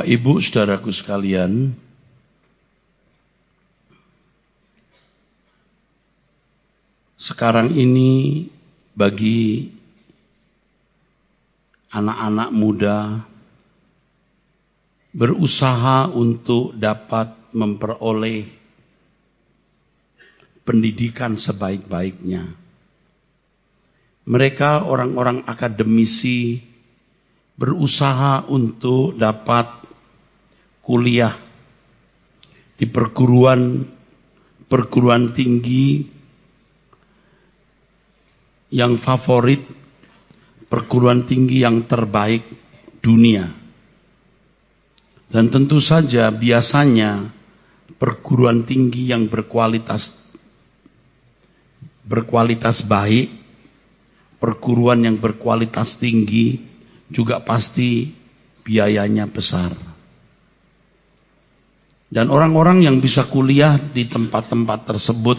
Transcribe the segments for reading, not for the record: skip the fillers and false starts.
Bapak Ibu saudaraku sekalian, sekarang ini bagi anak-anak muda berusaha untuk dapat memperoleh pendidikan sebaik-baiknya. Mereka orang-orang akademisi berusaha untuk dapat kuliah di perguruan tinggi yang favorit, perguruan tinggi yang terbaik dunia. Dan tentu saja biasanya perguruan tinggi yang berkualitas baik, perguruan yang berkualitas tinggi juga pasti biayanya besar. Dan orang-orang yang bisa kuliah di tempat-tempat tersebut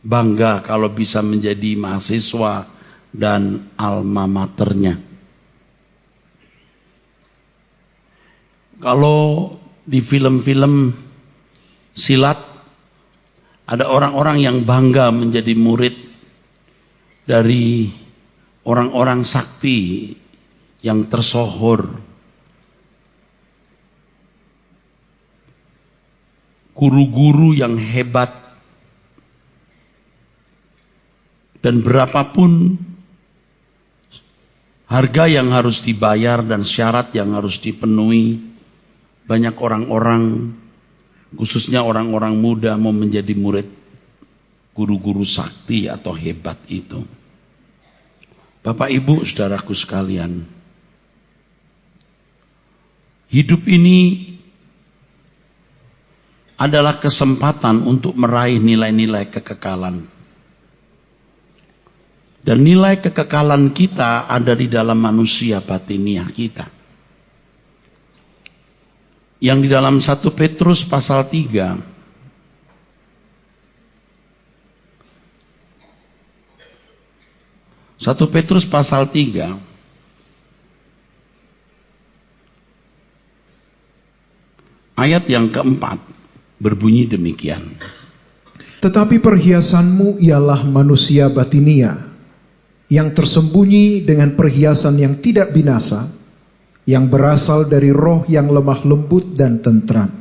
bangga kalau bisa menjadi mahasiswa dan alma maternya. Kalau di film-film silat ada orang-orang yang bangga menjadi murid dari orang-orang sakti yang tersohor, guru-guru yang hebat, dan berapapun harga yang harus dibayar dan syarat yang harus dipenuhi, banyak orang-orang, khususnya orang-orang muda, mau menjadi murid guru-guru sakti atau hebat itu. Bapak Ibu saudaraku sekalian, hidup ini adalah kesempatan untuk meraih nilai-nilai kekekalan. Dan nilai kekekalan kita ada di dalam manusia batiniah kita. Yang di dalam 1 Petrus pasal 3 1 Petrus pasal 3 ayat yang keempat berbunyi demikian. Tetapi perhiasanmu ialah manusia batinia, yang tersembunyi dengan perhiasan yang tidak binasa, yang berasal dari roh yang lemah lembut dan tentram,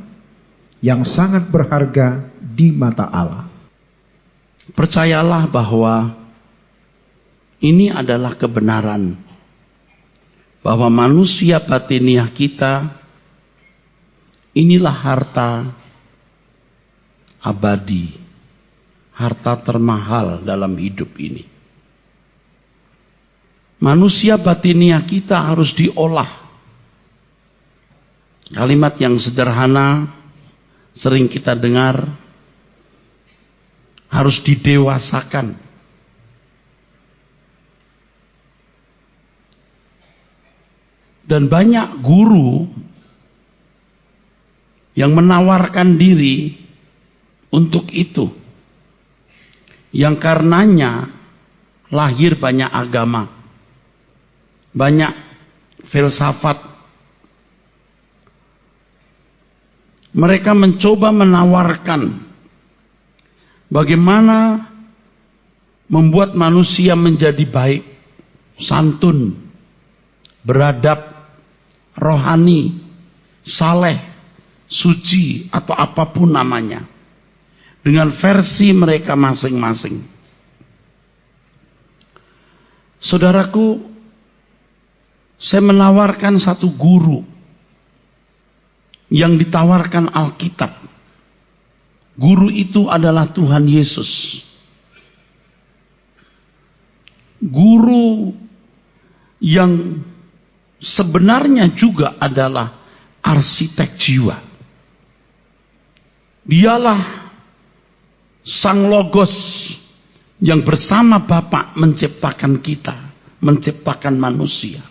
yang sangat berharga di mata Allah. Percayalah bahwa ini adalah kebenaran, bahwa manusia batiniah kita inilah harta abadi, harta termahal dalam hidup ini. Manusia batiniah kita harus diolah. Kalimat yang sederhana sering kita dengar, harus didewasakan. Dan banyak guru yang menawarkan diri untuk itu, yang karenanya lahir banyak agama, banyak filsafat. Mereka mencoba menawarkan bagaimana membuat manusia menjadi baik, santun, beradab, rohani, saleh, suci, atau apapun namanya, dengan versi mereka masing-masing. Saudaraku, saya menawarkan satu guru yang ditawarkan Alkitab. Guru itu adalah Tuhan Yesus. Guru yang sebenarnya juga adalah arsitek jiwa. Dialah Sang Logos yang bersama Bapa menciptakan kita, menciptakan manusia.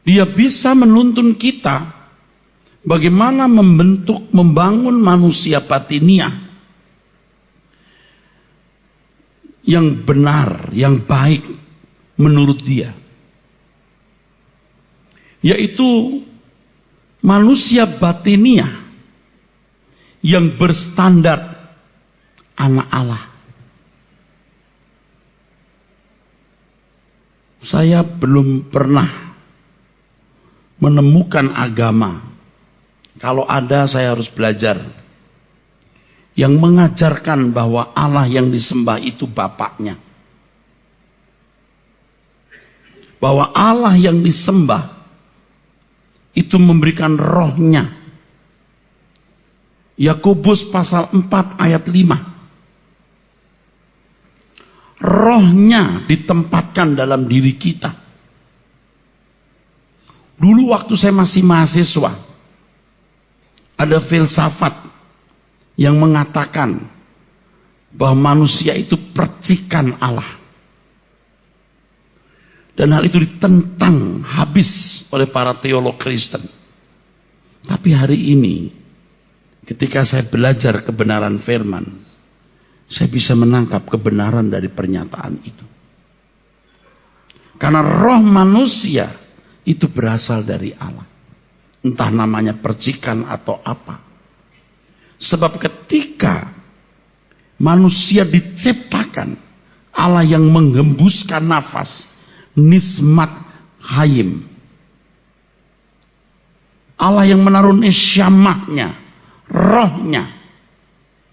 Dia bisa menuntun kita bagaimana membangun manusia batiniah yang benar, yang baik, menurut dia, yaitu manusia batiniah yang berstandar anak Allah. Saya belum pernah menemukan agama, kalau ada saya harus belajar, yang mengajarkan bahwa Allah yang disembah itu Bapaknya. Bahwa Allah yang disembah itu memberikan rohnya. Yakobus pasal 4 ayat 5. Rohnya ditempatkan dalam diri kita. Dulu waktu saya masih mahasiswa, ada filsafat yang mengatakan bahwa manusia itu percikan Allah. Dan hal itu ditentang habis oleh para teolog Kristen. Tapi hari ini, ketika saya belajar kebenaran firman, saya bisa menangkap kebenaran dari pernyataan itu. Karena roh manusia itu berasal dari Allah. Entah namanya percikan atau apa. Sebab ketika manusia diciptakan, Allah yang menghembuskan nafas, nismat hayim. Allah yang menaruh nesyamahnya, rohnya,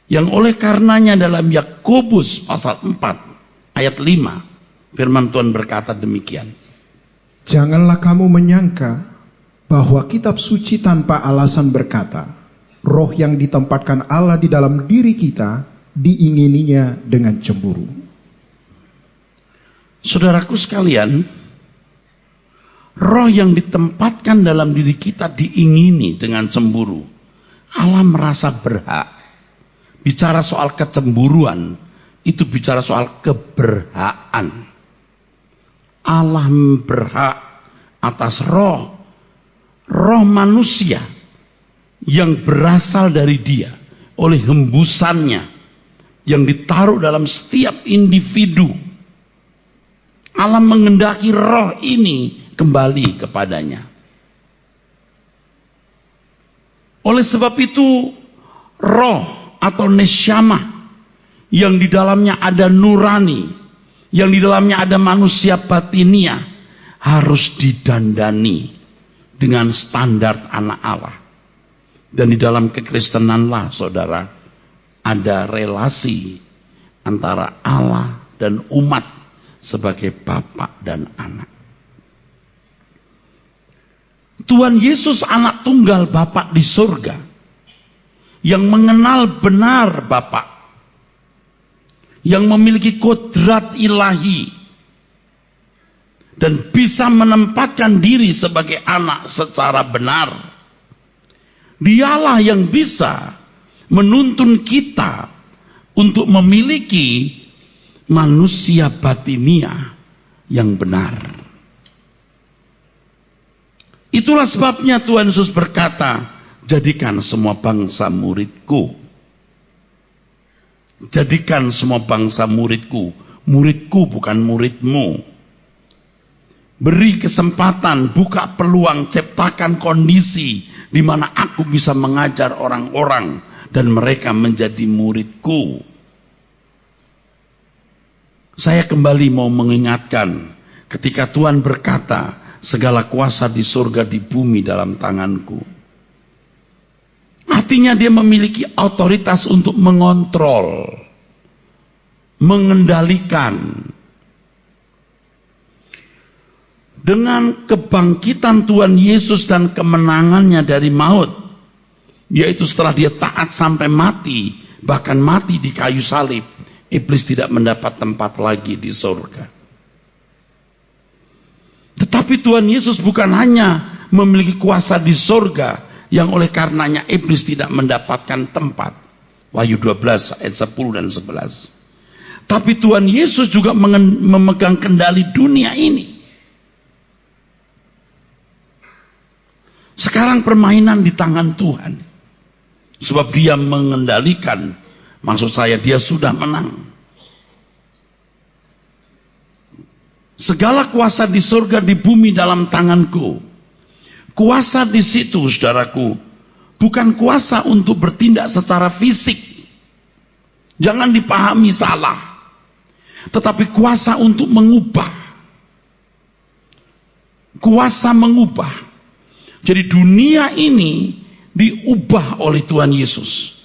yang oleh karenanya dalam Yakobus pasal 4 ayat 5 firman Tuhan berkata demikian. Janganlah kamu menyangka bahwa kitab suci tanpa alasan berkata, roh yang ditempatkan Allah di dalam diri kita diingininya dengan cemburu. Saudaraku sekalian, roh yang ditempatkan dalam diri kita diingini dengan cemburu. Allah merasa berhak. Bicara soal kecemburuan, itu bicara soal keberhakan. Allah berhak atas roh manusia yang berasal dari dia oleh hembusannya yang ditaruh dalam setiap individu. Allah mengendaki roh ini kembali kepadanya. Oleh sebab itu, roh atau nesyamah yang di dalamnya ada nurani, yang di dalamnya ada manusia batinia, harus didandani dengan standar anak Allah. Dan di dalam kekristenanlah, saudara, ada relasi antara Allah dan umat sebagai Bapa dan anak. Tuhan Yesus anak tunggal Bapa di surga, yang mengenal benar Bapa, yang memiliki kodrat ilahi, dan bisa menempatkan diri sebagai anak secara benar. Dialah yang bisa menuntun kita untuk memiliki manusia batinia yang benar. Itulah sebabnya Tuhan Yesus berkata, jadikan semua bangsa muridku. Jadikan semua bangsa muridku. Muridku bukan muridmu. Beri kesempatan, buka peluang, ciptakan kondisi di mana aku bisa mengajar orang-orang dan mereka menjadi muridku. Saya kembali mau mengingatkan ketika Tuhan berkata, segala kuasa di surga di bumi dalam tanganku. Artinya dia memiliki otoritas untuk mengontrol, mengendalikan. Dengan kebangkitan Tuhan Yesus dan kemenangannya dari maut, yaitu setelah dia taat sampai mati, bahkan mati di kayu salib, iblis tidak mendapat tempat lagi di surga. Tetapi Tuhan Yesus bukan hanya memiliki kuasa di surga, yang oleh karenanya iblis tidak mendapatkan tempat. Wahyu 12 ayat 10 dan 11. Tapi Tuhan Yesus juga memegang kendali dunia ini. Sekarang permainan di tangan Tuhan. Sebab dia mengendalikan, maksud saya dia sudah menang. Segala kuasa di surga di bumi dalam tanganku. Kuasa di situ, saudaraku, bukan kuasa untuk bertindak secara fisik. Jangan dipahami salah. Tetapi kuasa untuk mengubah. Kuasa mengubah. Jadi dunia ini diubah oleh Tuhan Yesus.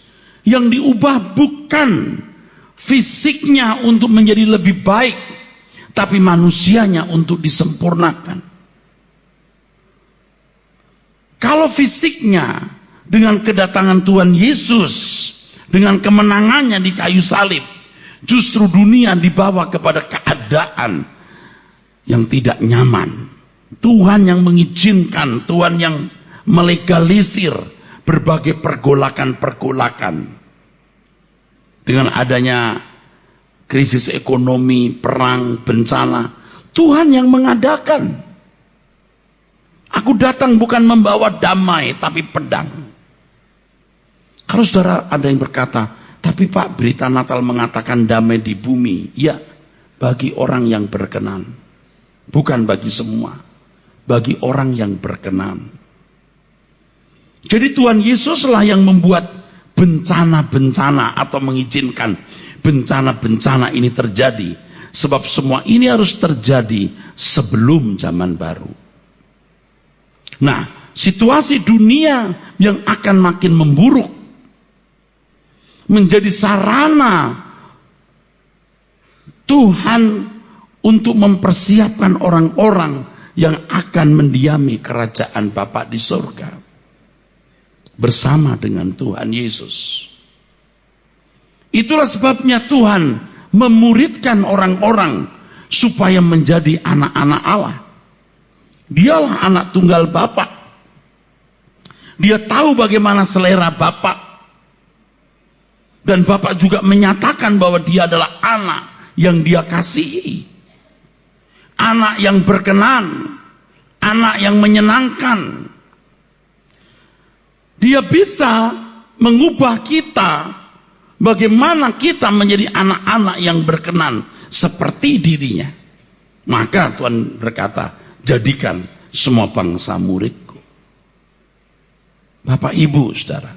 Yang diubah bukan fisiknya untuk menjadi lebih baik, tapi manusianya untuk disempurnakan. Kalau fisiknya dengan kedatangan Tuhan Yesus, dengan kemenangannya di kayu salib, justru dunia dibawa kepada keadaan yang tidak nyaman. Tuhan yang mengizinkan, Tuhan yang melegalisir berbagai pergolakan-pergolakan. Dengan adanya krisis ekonomi, perang, bencana, Tuhan yang mengadakan. Aku datang bukan membawa damai, tapi pedang. Kalau saudara ada yang berkata, tapi Pak, berita Natal mengatakan damai di bumi. Ya, bagi orang yang berkenan. Bukan bagi semua. Bagi orang yang berkenan. Jadi Tuhan Yesuslah yang membuat bencana-bencana atau mengizinkan bencana-bencana ini terjadi. Sebab semua ini harus terjadi sebelum zaman baru. Nah, situasi dunia yang akan makin memburuk menjadi sarana Tuhan untuk mempersiapkan orang-orang yang akan mendiami kerajaan Bapa di surga bersama dengan Tuhan Yesus. Itulah sebabnya Tuhan memuridkan orang-orang supaya menjadi anak-anak Allah. Dialah anak tunggal Bapa. Dia tahu bagaimana selera Bapa. Dan Bapa juga menyatakan bahwa dia adalah anak yang dia kasihi. Anak yang berkenan, anak yang menyenangkan. Dia bisa mengubah kita bagaimana kita menjadi anak-anak yang berkenan seperti dirinya. Maka Tuhan berkata, jadikan semua bangsa muridku. Bapak Ibu saudara,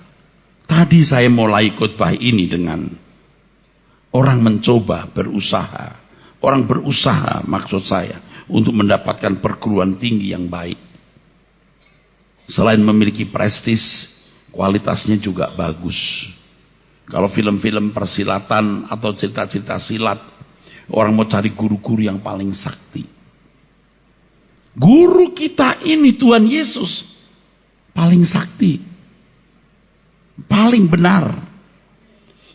tadi saya mulai khotbah ini dengan orang mencoba berusaha. Orang berusaha maksud saya untuk mendapatkan perguruan tinggi yang baik. Selain memiliki prestis, kualitasnya juga bagus. Kalau film-film persilatan atau cerita-cerita silat, orang mau cari guru-guru yang paling sakti. Guru kita ini Tuhan Yesus paling sakti, paling benar.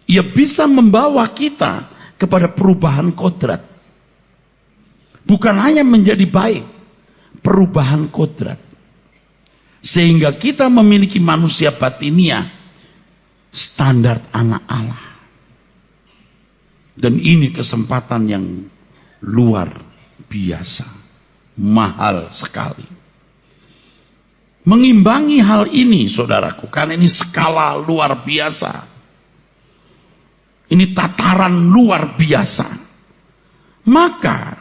Ia bisa membawa kita kepada perubahan kodrat. Bukan hanya menjadi baik, perubahan kodrat. Sehingga kita memiliki manusia batinia standar anak Allah. Dan ini kesempatan yang luar biasa, mahal sekali. Mengimbangi hal ini saudaraku, karena ini skala luar biasa. Ini tataran luar biasa. Maka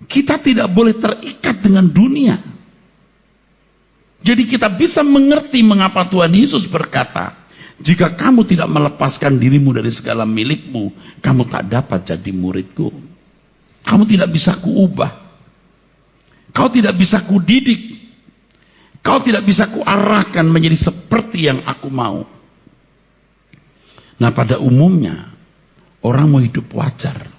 kita tidak boleh terikat dengan dunia. Jadi kita bisa mengerti mengapa Tuhan Yesus berkata, jika kamu tidak melepaskan dirimu dari segala milikmu, kamu tak dapat jadi muridku. Kamu tidak bisa kuubah. Kau tidak bisa kudidik. Kau tidak bisa kuarahkan menjadi seperti yang aku mau. Nah, pada umumnya orang mau hidup wajar.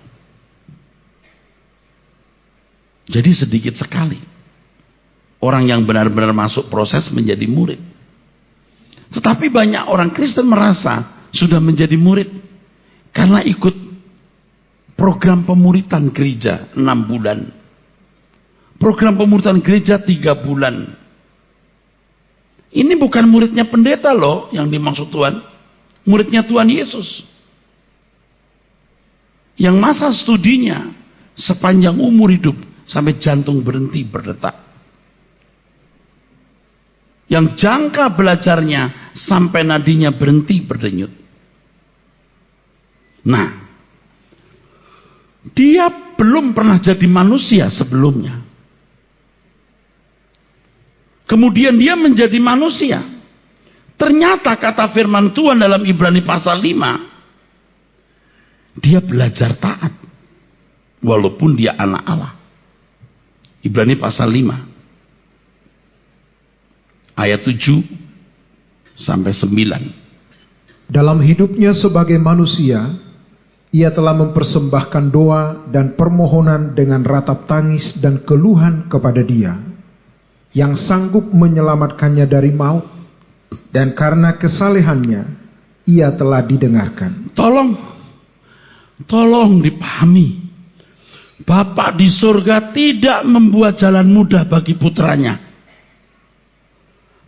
Jadi sedikit sekali orang yang benar-benar masuk proses menjadi murid. Tetapi banyak orang Kristen merasa sudah menjadi murid karena ikut program pemuritan gereja 6 bulan. Program pemuritan gereja 3 bulan. Ini bukan muridnya pendeta loh yang dimaksud Tuhan. Muridnya Tuhan Yesus. Yang masa studinya sepanjang umur hidup sampai jantung berhenti berdetak. Yang jangka belajarnya sampai nadinya berhenti berdenyut. Nah, Dia belum pernah jadi manusia sebelumnya. Kemudian dia menjadi manusia. Ternyata kata firman Tuhan dalam Ibrani pasal 5, dia belajar taat walaupun dia anak Allah. Ibrani pasal 5 ayat 7 sampai 9. Dalam hidupnya sebagai manusia, ia telah mempersembahkan doa dan permohonan dengan ratap tangis dan keluhan kepada Dia yang sanggup menyelamatkannya dari maut, dan karena kesalehannya ia telah didengarkan. Tolong dipahami, Bapa di surga tidak membuat jalan mudah bagi putranya.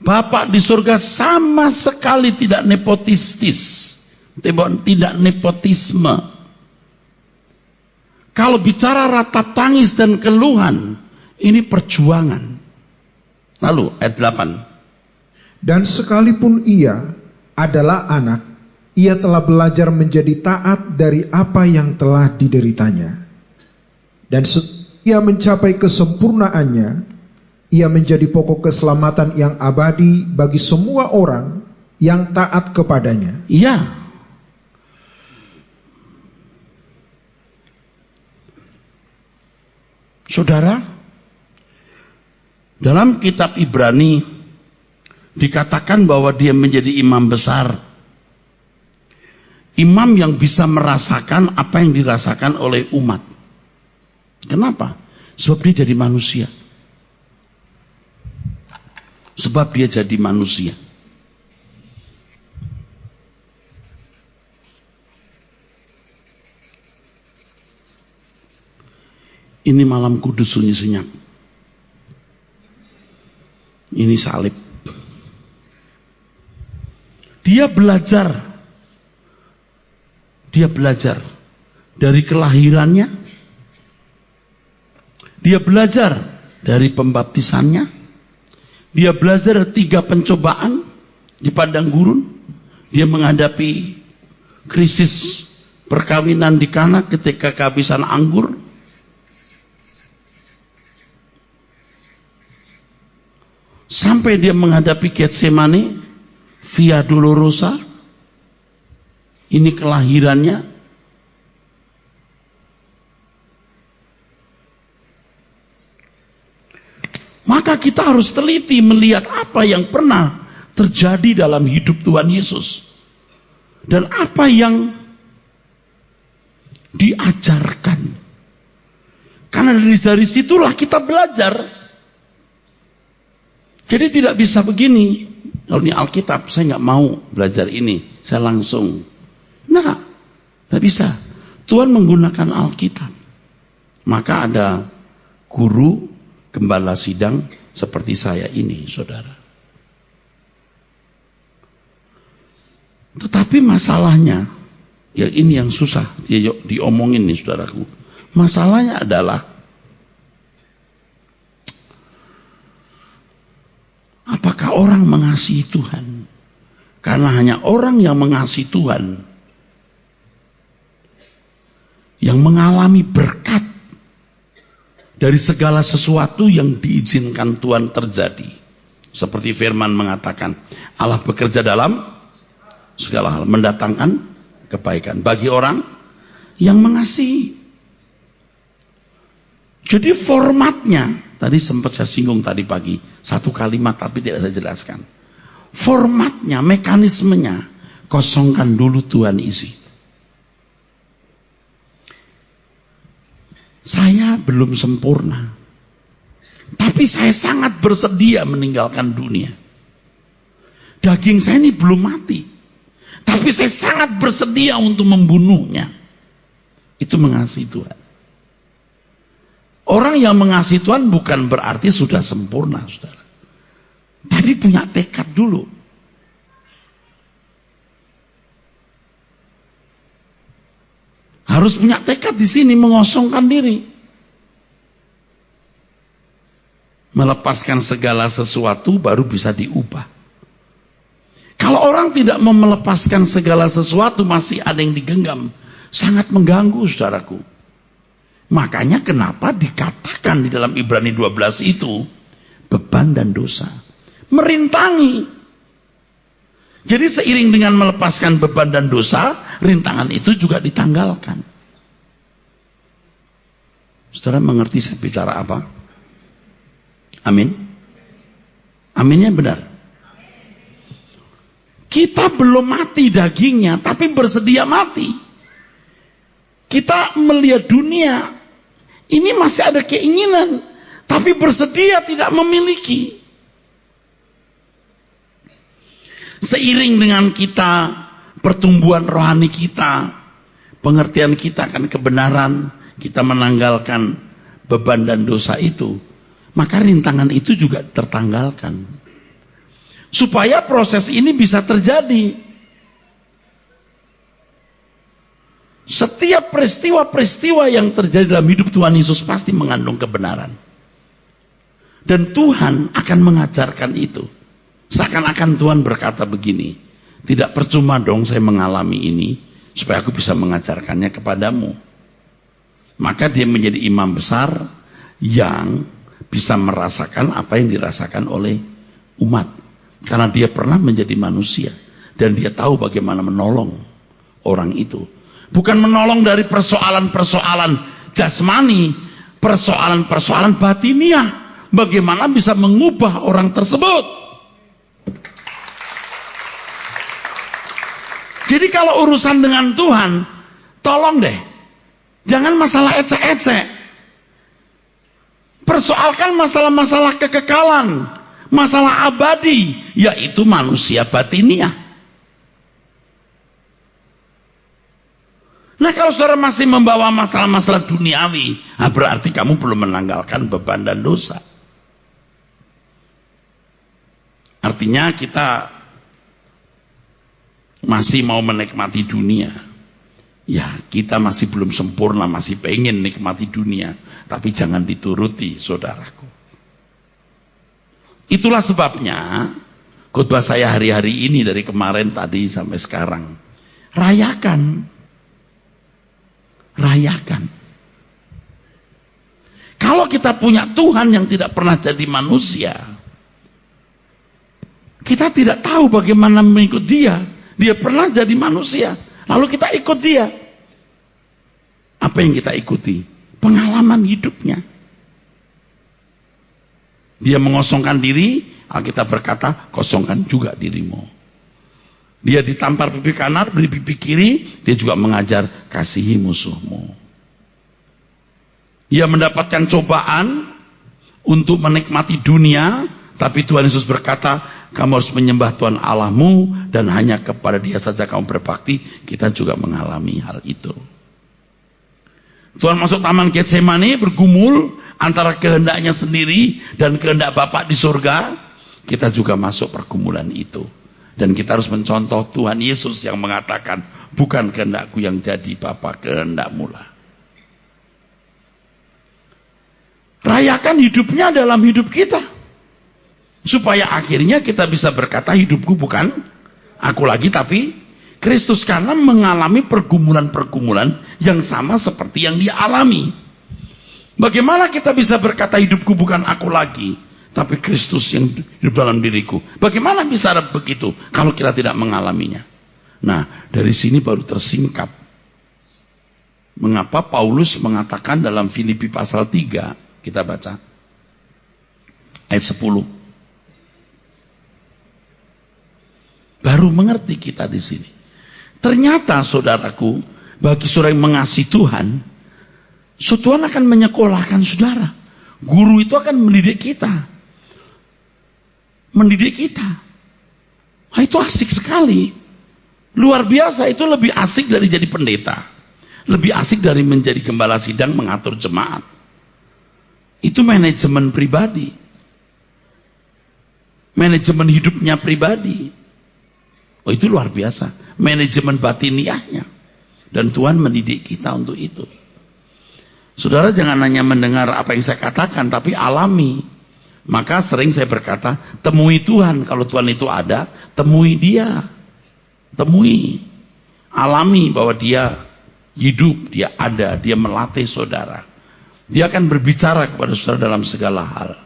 Bapa di surga sama sekali tidak nepotistis, tidak nepotisme. Kalau bicara ratap tangis dan keluhan, ini perjuangan. Lalu ayat 8. Dan sekalipun ia adalah anak, ia telah belajar menjadi taat dari apa yang telah dideritanya. Dan ia mencapai kesempurnaannya, ia menjadi pokok keselamatan yang abadi bagi semua orang yang taat kepadanya. Iya. Saudara, dalam kitab Ibrani dikatakan bahwa dia menjadi imam besar. Imam yang bisa merasakan apa yang dirasakan oleh umat. Kenapa? Sebab dia jadi manusia. Sebab dia jadi manusia. Ini malam kudus sunyi senyap. Ini salib. Dia belajar dari kelahirannya. Dia belajar dari pembaptisannya. Dia belajar 3 pencobaan di padang gurun. Dia menghadapi krisis perkawinan di Kana ketika kehabisan anggur. Sampai dia menghadapi Getsemani, Via Dolorosa. Ini kelahirannya. Maka kita harus teliti melihat apa yang pernah terjadi dalam hidup Tuhan Yesus. Dan apa yang diajarkan. Karena dari situlah kita belajar. Jadi tidak bisa begini. Kalau ini Alkitab, saya nggak mau belajar ini. Saya langsung. Nah, tidak bisa. Tuhan menggunakan Alkitab. Maka ada guru, gembala sidang seperti saya ini, saudara. Tetapi masalahnya, ya ini yang susah diomongin nih, saudaraku. Masalahnya adalah, apakah orang mengasihi Tuhan? Karena hanya orang yang mengasihi Tuhan, yang mengalami berkat dari segala sesuatu yang diizinkan Tuhan terjadi. Seperti firman mengatakan, Allah bekerja dalam segala hal, mendatangkan kebaikan bagi orang yang mengasihi. Jadi formatnya, tadi sempat saya singgung tadi pagi, 1 kalimat tapi tidak saya jelaskan. Formatnya, mekanismenya, kosongkan dulu, Tuhan isi. Saya belum sempurna, tapi saya sangat bersedia meninggalkan dunia. Daging saya ini belum mati, tapi saya sangat bersedia untuk membunuhnya. Itu mengasihi Tuhan. Orang yang mengasihi Tuhan bukan berarti sudah sempurna, saudara. Tapi punya tekad dulu. Harus punya tekad di sini, mengosongkan diri. Melepaskan segala sesuatu baru bisa diubah. Kalau orang tidak mau melepaskan segala sesuatu, masih ada yang digenggam, sangat mengganggu, saudaraku. Makanya kenapa dikatakan di dalam Ibrani 12 itu beban dan dosa merintangi. Jadi seiring dengan melepaskan beban dan dosa, rintangan itu juga ditanggalkan. Saudara mengerti saya bicara apa? Amin. Aminnya benar. Kita belum mati dagingnya, tapi bersedia mati. Kita melihat dunia, ini masih ada keinginan, tapi bersedia tidak memiliki. Seiring dengan kita, pertumbuhan rohani kita, pengertian kita akan kebenaran, kita menanggalkan beban dan dosa itu, maka rintangan itu juga tertanggalkan. Supaya proses ini bisa terjadi. Setiap peristiwa-peristiwa yang terjadi dalam hidup Tuhan Yesus pasti mengandung kebenaran. Dan Tuhan akan mengajarkan itu. Seakan-akan Tuhan berkata begini, tidak percuma dong saya mengalami ini, supaya aku bisa mengajarkannya kepadamu. Maka dia menjadi imam besar yang bisa merasakan apa yang dirasakan oleh umat. Karena dia pernah menjadi manusia. Dan dia tahu bagaimana menolong orang itu. Bukan menolong dari persoalan-persoalan jasmani, persoalan-persoalan batiniah. Bagaimana bisa mengubah orang tersebut. Jadi kalau urusan dengan Tuhan, tolong deh, jangan masalah ecek-ecek. Persoalkan masalah-masalah kekekalan, masalah abadi, yaitu manusia batiniah. Nah kalau saudara masih membawa masalah-masalah duniawi, berarti kamu belum menanggalkan beban dan dosa. Artinya kita masih mau menikmati dunia. Ya, kita masih belum sempurna, masih pengen nikmati dunia, tapi jangan dituruti, saudaraku. Itulah sebabnya khotbah saya hari-hari ini dari kemarin tadi sampai sekarang. Rayakan. Rayakan. Kalau kita punya Tuhan yang tidak pernah jadi manusia, kita tidak tahu bagaimana mengikut dia. Dia pernah jadi manusia, lalu kita ikut dia. Apa yang kita ikuti? Pengalaman hidupnya. Dia mengosongkan diri, Alkitab berkata, kosongkan juga dirimu. Dia ditampar pipi kanan, beri pipi kiri, dia juga mengajar, kasihi musuhmu. Dia mendapatkan cobaan untuk menikmati dunia, tapi Tuhan Yesus berkata, kamu harus menyembah Tuhan Allahmu dan hanya kepada Dia saja kamu berbakti. Kita juga mengalami hal itu. Tuhan masuk taman Getsemani, bergumul antara kehendaknya sendiri dan kehendak Bapa di surga. Kita juga masuk pergumulan itu. Dan kita harus mencontoh Tuhan Yesus yang mengatakan, bukan kehendakku yang jadi, Bapa kehendakmu lah. Rayakan hidupnya dalam hidup kita. Supaya akhirnya kita bisa berkata, hidupku bukan aku lagi, tapi Kristus, karena mengalami pergumulan-pergumulan yang sama seperti yang dia alami. Bagaimana kita bisa berkata, hidupku bukan aku lagi, tapi Kristus yang hidup dalam diriku? Bagaimana bisa begitu kalau kita tidak mengalaminya? Nah, dari sini baru tersingkap mengapa Paulus mengatakan dalam Filipi pasal 3, kita baca ayat 10. Baru mengerti kita di sini. Ternyata saudaraku, bagi saudara yang mengasihi Tuhan, Tuhan akan menyekolahkan saudara. Guru itu akan mendidik kita. Mendidik kita. Wah, itu asik sekali. Luar biasa, itu lebih asik dari jadi pendeta. Lebih asik dari menjadi gembala sidang mengatur jemaat. Itu manajemen pribadi. Manajemen hidupnya pribadi. Oh, itu luar biasa. Manajemen batiniahnya. Dan Tuhan mendidik kita untuk itu. Saudara jangan hanya mendengar apa yang saya katakan, tapi alami. Maka sering saya berkata, temui Tuhan. Kalau Tuhan itu ada, temui Dia. Temui. Alami bahwa Dia hidup, Dia ada, Dia melatih saudara. Dia akan berbicara kepada saudara dalam segala hal.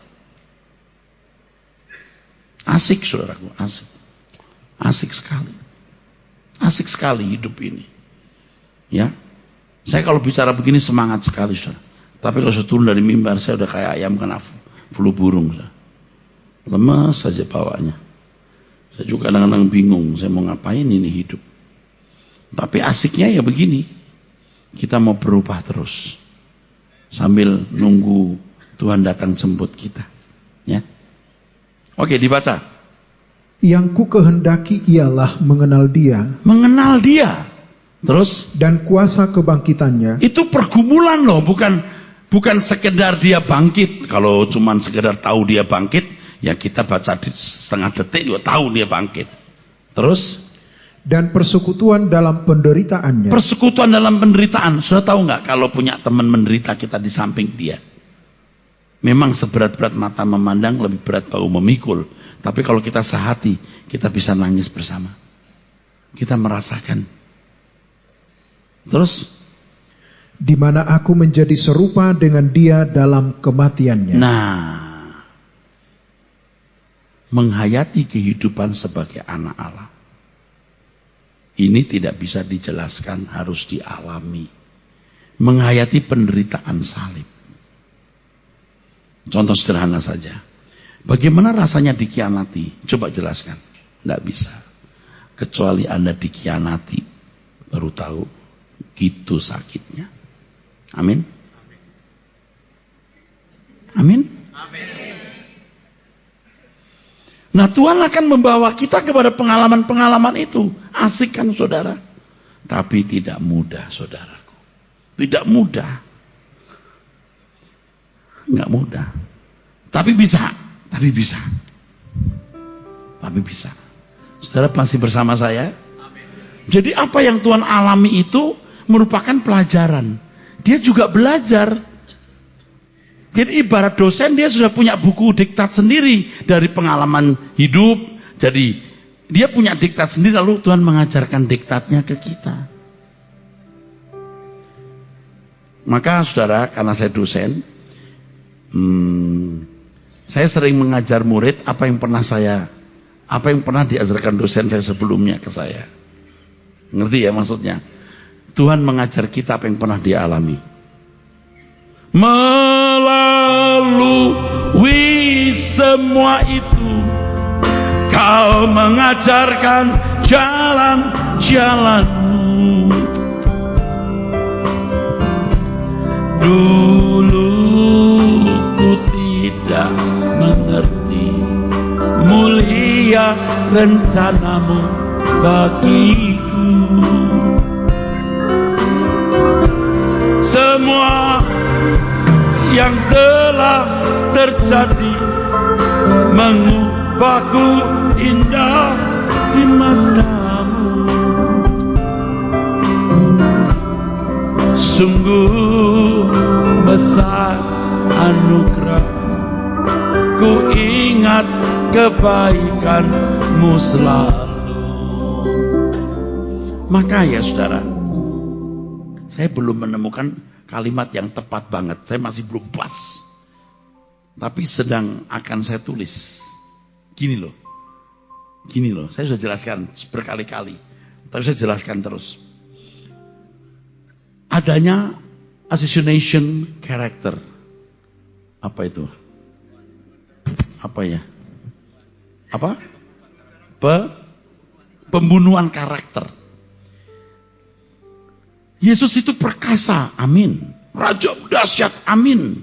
Asik saudaraku, asik. Asik sekali. Asik sekali hidup ini. Ya. Saya kalau bicara begini semangat sekali saudara. Tapi kalau saya turun dari mimbar saya udah kayak ayam kena flu burung saudara. Lemas saja bawaannya. Saya juga kadang-kadang bingung, saya mau ngapain ini hidup. Tapi asiknya ya begini. Kita mau berubah terus. Sambil nunggu Tuhan datang jemput kita. Ya. Oke, dibaca. Yang ku kehendaki ialah mengenal Dia. Mengenal Dia. Terus? Dan kuasa kebangkitannya. Itu pergumulan loh, bukan sekedar dia bangkit. Kalau cuman sekedar tahu dia bangkit, ya kita baca di setengah detik juga tahu dia bangkit. Terus? Dan persekutuan dalam penderitaannya. Persekutuan dalam penderitaan. Sudah tahu nggak kalau punya teman menderita kita di samping dia? Memang seberat-berat mata memandang, lebih berat bau memikul. Tapi kalau kita sehati, kita bisa nangis bersama. Kita merasakan. Terus? Di mana aku menjadi serupa dengan Dia dalam kematiannya. Nah, menghayati kehidupan sebagai anak Allah. Ini tidak bisa dijelaskan, harus dialami. Menghayati penderitaan salib. Contoh sederhana saja. Bagaimana rasanya dikhianati? Coba jelaskan. Tidak bisa. Kecuali Anda dikhianati, baru tahu gitu sakitnya. Amin. Amin. Nah, Tuhan akan membawa kita kepada pengalaman-pengalaman itu. Asik kan saudara? Tapi tidak mudah saudaraku. Tidak mudah. Enggak mudah. Tapi bisa. Tapi bisa. Tapi bisa. Saudara masih bersama saya? Jadi apa yang Tuhan alami itu merupakan pelajaran. Dia juga belajar. Jadi ibarat dosen, dia sudah punya buku diktat sendiri dari pengalaman hidup. Jadi dia punya diktat sendiri, lalu Tuhan mengajarkan diktatnya ke kita. Maka saudara, karena saya dosen, saya sering mengajar murid apa yang pernah diajarkan dosen saya sebelumnya ke saya. Ngerti ya maksudnya? Tuhan mengajar kita apa yang pernah dia alami. Melalui semua itu, Kau mengajarkan jalan-jalanmu. Dulu ku tidak mengerti mulia rencanamu bagiku. Semua yang telah terjadi mengubahku indah di matamu. Sungguh besar anugerah, ku ingat kebaikanmu selalu. Maka ya saudara, saya belum menemukan kalimat yang tepat banget. Saya masih belum pas. Tapi sedang akan saya tulis. Gini loh. Saya sudah jelaskan berkali-kali. Tapi saya jelaskan terus. Adanya assassination character. Apa itu? Apa ya? Apa? Pembunuhan karakter. Yesus itu perkasa, amin. Raja dahsyat, amin.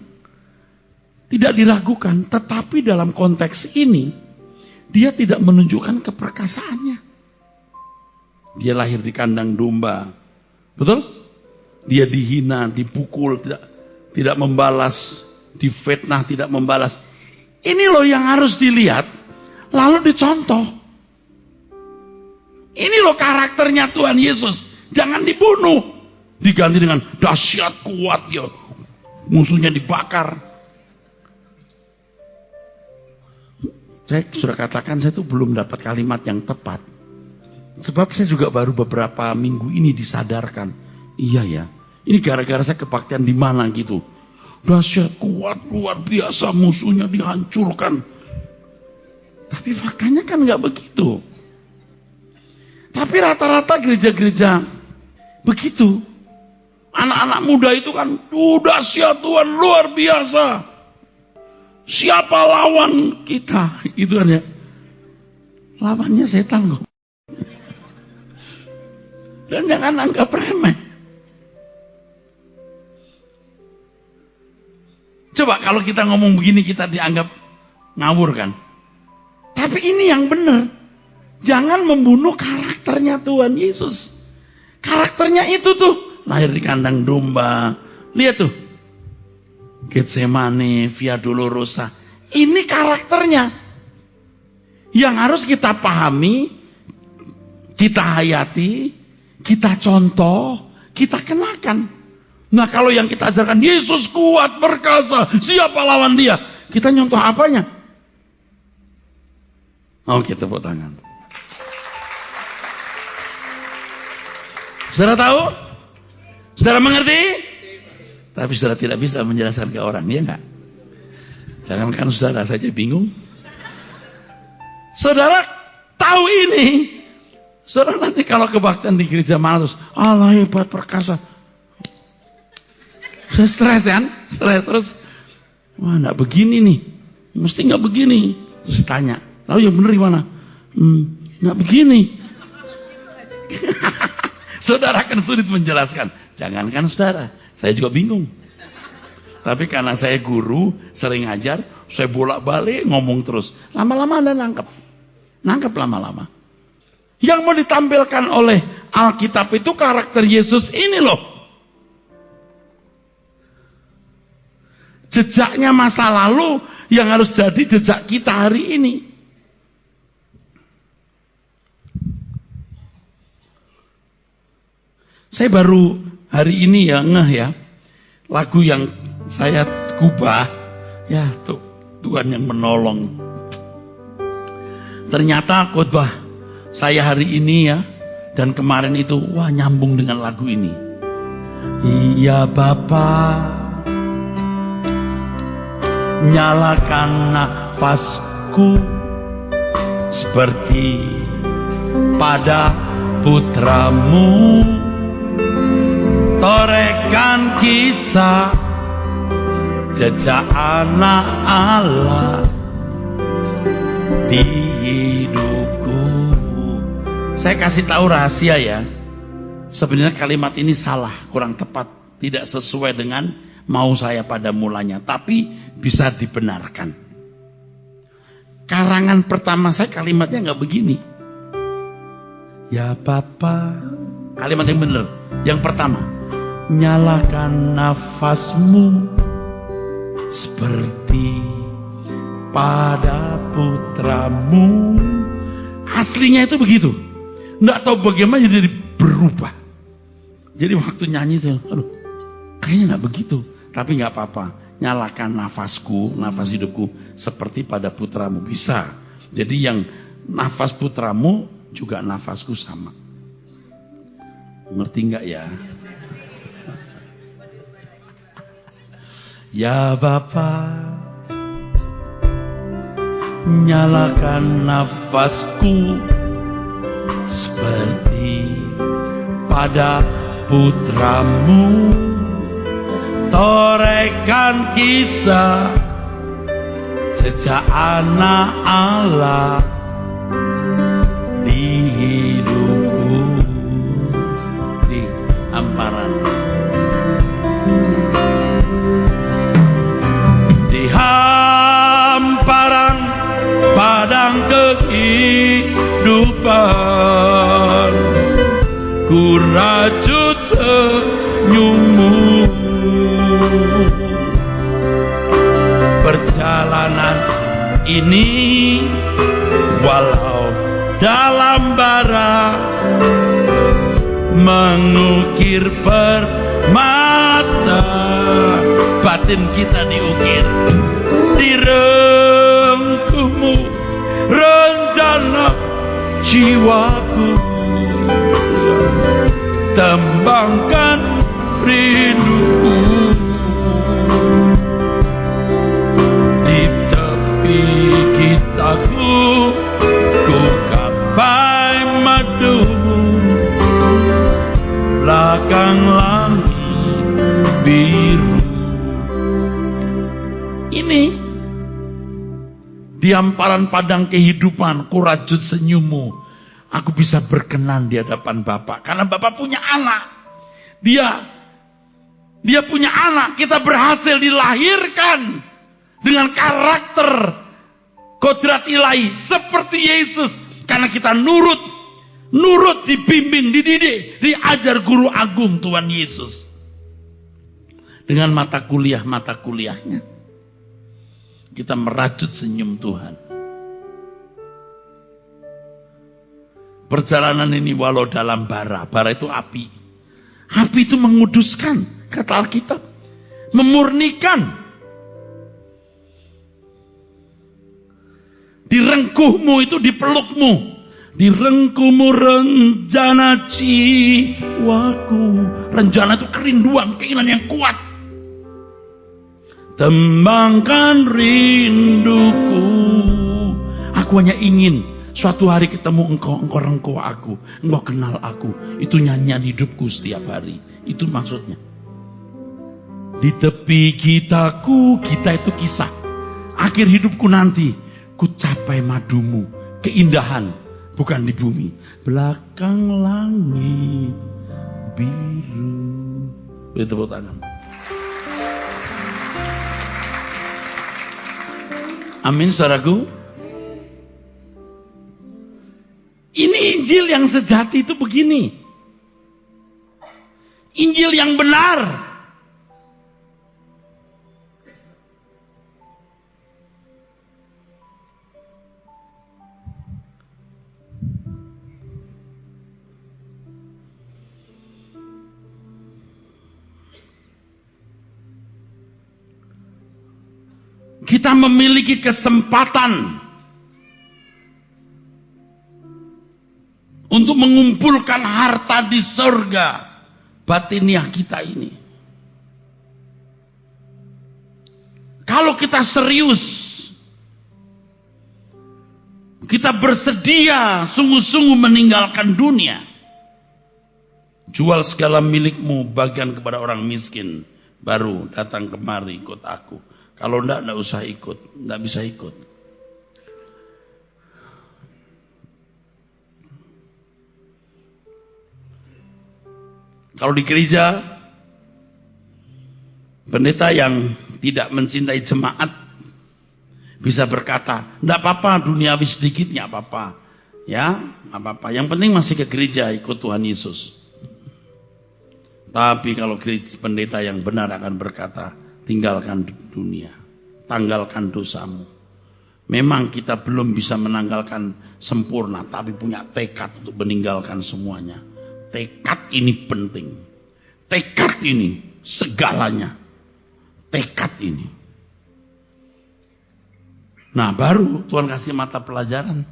Tidak diragukan, tetapi dalam konteks ini, dia tidak menunjukkan keperkasaannya. Dia lahir di kandang domba, betul? Dia dihina, dipukul, tidak membalas, difitnah, tidak membalas. Ini loh yang harus dilihat, lalu dicontoh. Ini loh karakternya Tuhan Yesus, jangan dibunuh. Diganti dengan dahsyat kuat ya, musuhnya dibakar. Saya sudah katakan saya itu belum dapat kalimat yang tepat. Sebab saya juga baru beberapa minggu ini disadarkan. Iya ya, ini gara-gara saya kebaktian di mana gitu. dahsyat, kuat, luar biasa, musuhnya dihancurkan. Tapi faktanya kan nggak begitu. Tapi rata-rata gereja-gereja begitu. Anak-anak muda itu kan dahsyat Tuhan, luar biasa. Siapa lawan kita? Itu kan ya. Lawannya setan kok. Dan jangan anggap remeh. Coba kalau kita ngomong begini kita dianggap ngawur kan. Tapi ini yang benar. Jangan membunuh karakternya Tuhan Yesus. Karakternya itu tuh. Lahir di kandang domba. Lihat tuh. Getsemane, Via Dolorosa. Ini karakternya. Yang harus kita pahami. Kita hayati. Kita contoh. Kita kenakan. Nah kalau yang kita ajarkan. Yesus kuat, perkasa. Siapa lawan dia? Kita nyontoh apanya? Oke, tepuk tangan. Saudara tahu? Saudara mengerti? Tapi saudara tidak bisa menjelaskan ke orang, ya enggak? Jangankan saudara saja bingung. Saudara tahu ini. Saudara nanti kalau kebaktian di gereja mana terus, Allah hebat perkasa. Saya stres kan? Stres terus. Wah, enggak begini nih. Mesti enggak begini. Terus tanya. Lalu yang benar gimana? Enggak begini. Saudara akan sulit menjelaskan. Jangankan saudara, saya juga bingung. Tapi karena saya guru, sering ajar, saya bolak-balik ngomong terus. Lama-lama Anda nangkep. Nangkep lama-lama. Yang mau ditampilkan oleh Alkitab itu karakter Yesus ini loh. Jejaknya masa lalu yang harus jadi jejak kita hari ini. Saya baru hari ini ya ngeh ya, lagu yang saya gubah, ya tuh Tuhan yang menolong. Ternyata khotbah saya hari ini ya, dan kemarin itu, wah nyambung dengan lagu ini. Iya Bapa, nyalakan nafasku seperti pada putramu. Torehkan kisah jejak anak Allah di hidupku. Saya kasih tahu rahasia ya. Sebenarnya kalimat ini salah, kurang tepat, tidak sesuai dengan mau saya pada mulanya, tapi bisa dibenarkan. Karangan pertama saya kalimatnya nggak begini. Ya Bapa, kalimat yang benar. Yang pertama, nyalakan nafasmu seperti pada putramu. Aslinya itu begitu. Nggak tahu bagaimana jadi berubah. Jadi waktu nyanyi saya, aduh, kayaknya nggak begitu. Tapi nggak apa-apa. Nyalakan nafasku, nafas hidupku seperti pada putramu. Bisa. Jadi yang nafas putramu juga nafasku sama. Ngerti nggak ya? Ya Bapa, nyalakan nafasku seperti pada putramu. Torehkan kisah jejak anak Allah di hidupku. Di hamparan, di hamparan padang kehidupan, ku rajut senyummu. Perjalanan ini walau dalam bara mengukir permata, batin kita diukir di rengkumu, rencana jiwaku, tembangkan rinduku. belakang langit biru. Ini di hamparan padang kehidupan, ku rajut senyummu, aku bisa berkenan di hadapan Bapa. Karena Bapa punya anak. Dia punya anak. Kita berhasil dilahirkan dengan karakter kodrat ilahi seperti Yesus. Karena kita nurut dibimbing, dididik, diajar guru agung Tuhan Yesus. Dengan mata kuliahnya. Kita merajut senyum Tuhan. Perjalanan ini walau dalam bara itu api. Api itu menguduskan, kata Alkitab. Memurnikan. Direngkuhmu itu dipelukmu. Direngkuhmu rencana jiwaku. Rencana itu kerinduan, keinginan yang kuat. Tembangkan rinduku. Aku hanya ingin suatu hari ketemu engkau rengkuh aku. Engkau kenal aku. Itu nyanyian hidupku setiap hari. Itu maksudnya. Di tepi kita itu kisah. Akhir hidupku nanti, ku capai madumu, keindahan, bukan di bumi. Belakang langit biru. Beri tepuk tangan. Amin, saudaraku. Ini Injil yang sejati itu begini. Injil yang benar. Kita memiliki kesempatan untuk mengumpulkan harta di surga batiniah kita ini. Kalau kita serius, kita bersedia sungguh-sungguh meninggalkan dunia, jual segala milikmu, bagian kepada orang miskin, baru datang kemari ikut aku. Kalau enggak usah ikut, enggak bisa ikut. Kalau di gereja, pendeta yang tidak mencintai jemaat bisa berkata, enggak apa-apa, duniawi sedikit enggak apa-apa. Ya, enggak apa-apa. Yang penting masih ke gereja, ikut Tuhan Yesus. Tapi kalau pendeta yang benar akan berkata, tinggalkan dunia, tanggalkan dosamu. Memang kita belum bisa menanggalkan sempurna, tapi punya tekad untuk meninggalkan semuanya. Tekad ini penting. Tekad ini segalanya. Tekad ini. Nah, baru Tuhan kasih mata pelajaran.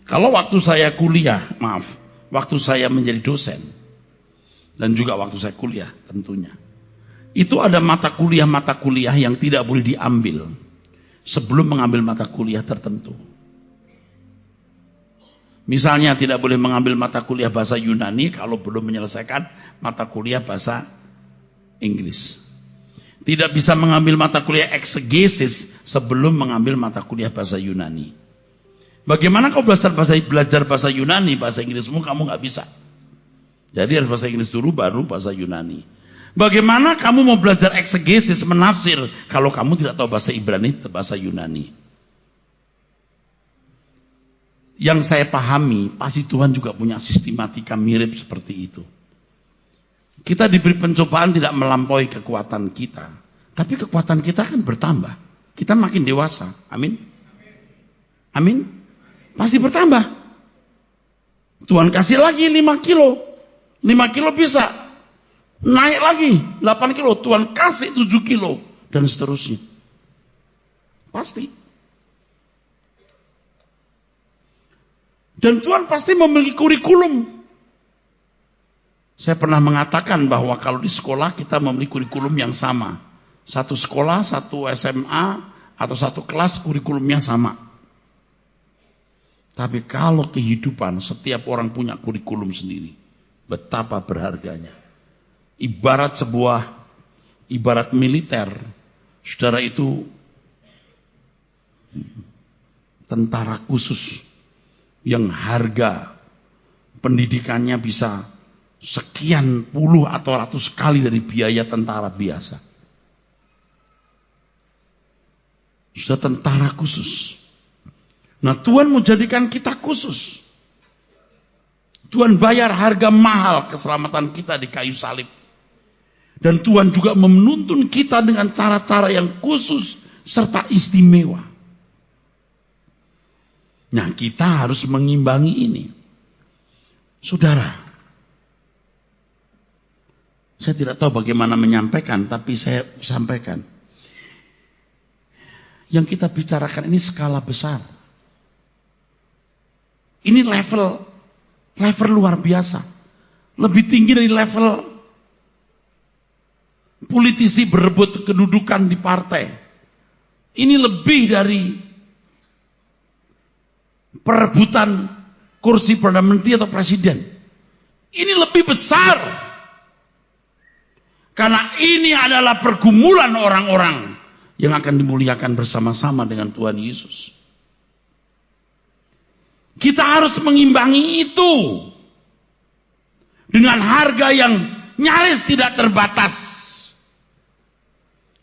Kalau waktu saya kuliah, waktu saya menjadi dosen, dan juga waktu saya kuliah tentunya, itu ada mata kuliah yang tidak boleh diambil sebelum mengambil mata kuliah tertentu. Misalnya tidak boleh mengambil mata kuliah bahasa Yunani kalau belum menyelesaikan mata kuliah bahasa Inggris. Tidak bisa mengambil mata kuliah eksegesis sebelum mengambil mata kuliah bahasa Yunani. Bagaimana kau belajar bahasa Yunani, bahasa Inggrismu kamu nggak bisa. Jadi harus bahasa Inggris dulu baru bahasa Yunani. Bagaimana kamu mau belajar eksegesis, menafsir kalau kamu tidak tahu bahasa Ibrani, bahasa Yunani? Yang saya pahami, pasti Tuhan juga punya sistematika mirip seperti itu. Kita diberi pencobaan tidak melampaui kekuatan kita, tapi kekuatan kita kan bertambah. Kita makin dewasa, amin? Amin? Pasti bertambah. Tuhan kasih lagi 5 kilo. 5 kilo bisa naik lagi 8 kilo, Tuhan kasih 7 kilo dan seterusnya. Pasti. Dan Tuhan pasti memiliki kurikulum. Saya pernah mengatakan bahwa kalau di sekolah kita memiliki kurikulum yang sama. Satu sekolah, satu SMA atau satu kelas kurikulumnya sama. Tapi kalau kehidupan setiap orang punya kurikulum sendiri, betapa berharganya. Ibarat militer, saudara, itu tentara khusus yang harga pendidikannya bisa sekian puluh atau ratus kali dari biaya tentara biasa. Sudah tentara khusus. Nah, Tuhan mau jadikan kita khusus. Tuhan bayar harga mahal keselamatan kita di kayu salib. Dan Tuhan juga menuntun kita dengan cara-cara yang khusus serta istimewa. Nah, kita harus mengimbangi ini. Saudara, saya tidak tahu bagaimana menyampaikan, tapi saya sampaikan. Yang kita bicarakan ini skala besar. Ini level luar biasa. Lebih tinggi dari level politisi berebut kedudukan di partai. Ini lebih dari perebutan kursi Perdana Menteri atau Presiden. Ini lebih besar. Karena ini adalah pergumulan orang-orang yang akan dimuliakan bersama-sama dengan Tuhan Yesus. Kita harus mengimbangi itu dengan harga yang nyaris tidak terbatas.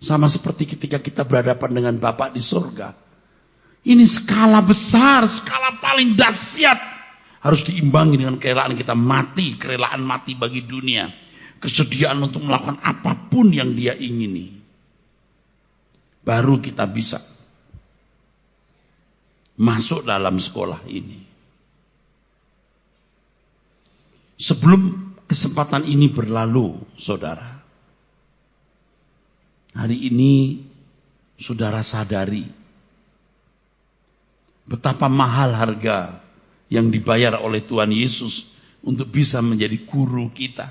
Sama seperti ketika kita berhadapan dengan Bapa di surga. Ini skala besar, skala paling dahsyat. Harus diimbangi dengan kerelaan kita mati, kerelaan mati bagi dunia. Kesediaan untuk melakukan apapun yang Dia ingini. Baru kita bisa masuk dalam sekolah ini. Sebelum kesempatan ini berlalu, saudara, hari ini saudara sadari betapa mahal harga yang dibayar oleh Tuhan Yesus untuk bisa menjadi guru kita.